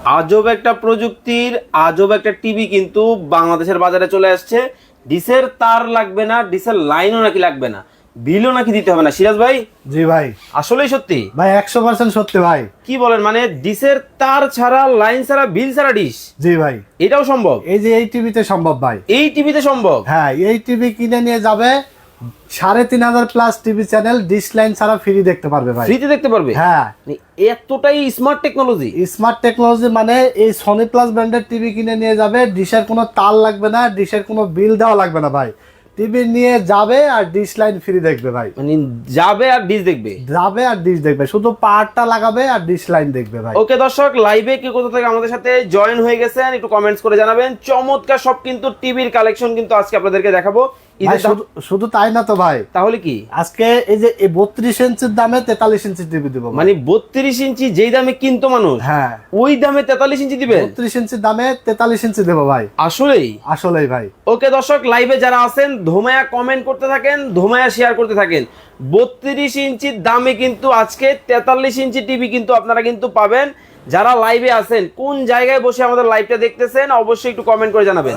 আজব একটা প্রযুক্তির আজব একটা টিভি কিন্তু বাংলাদেশের বাজারে চলে আসছে। ডিসের তার লাগবে না, ডিসের লাইনও নাকি লাগবে না, বিলও নাকি দিতে হবে না। সিরাজ ভাই, জি ভাই, আসলেই সত্যি ভাই 100% সত্যি ভাই। কি বলেন? মানে ডিসের তার ছাড়া, লাইন ছাড়া, বিল ছাড়া ডিশ? জি ভাই, এটাও সম্ভব? এই যে এই টিভিতে সম্ভব ভাই। এই টিভিতে সম্ভব? হ্যাঁ, এই টিভি কিনে নিয়ে যাবে 3,500 plus TV channel dish line ছাড়া ফ্রি দেখতে পারবে ভাই। ফ্রিতে দেখতে পারবে? হ্যাঁ, মানে এতটাই স্মার্ট টেকনোলজি। স্মার্ট টেকনোলজি মানে এই সনি প্লাস ব্র্যান্ডের টিভি কিনে নিয়ে যাবে, ডিশের কোনো তার লাগবে না, ডিশের কোনো বিল দেওয়া লাগবে না ভাই। টিভি নিয়ে যাবে আর ডিশ লাইন ফ্রি দেখবে ভাই। মানে যাবে আর ডিশ দেখবে? যাবে আর ডিশ দেখবে, শুধু পাওয়ারটা লাগাবে আর ডিশ লাইন দেখবে ভাই। ওকে দর্শক, লাইভে কে কোথা থেকে আমাদের সাথে জয়েন হয়ে গেছেন একটু কমেন্টস করে জানাবেন। চমৎকার সব কিন্তু টিভির কালেকশন কিন্তু আজকে আপনাদেরকে দেখাবো। ভাই শুধু তাই না তো ভাই, তাহলে কি আজকে এই যে 32 ইঞ্চির দামে 43 ইঞ্চি টিভি দিব। মানে 32 ইঞ্চি যেই দামে কিনতো মানুষ, হ্যাঁ, ওই দামে 43 ইঞ্চি দিবে? 32 ইঞ্চির দামে 43 ইঞ্চি দেবো ভাই। আসলেই? আসলেই ভাই। ওকে দর্শক, লাইভে যারা আছেন ধোমায়া কমেন্ট করতে থাকেন, ধোমায়া শেয়ার করতে থাকেন। 32 ইঞ্চির দামে কিন্তু আজকে 43 ইঞ্চি টিভি কিন্তু আপনারা কিন্তু পাবেন। যারা লাইভে আছেন, কোন জায়গায় বসে আমাদের লাইভটা দেখতেছেন অবশ্যই একটু কমেন্ট করে জানাবেন।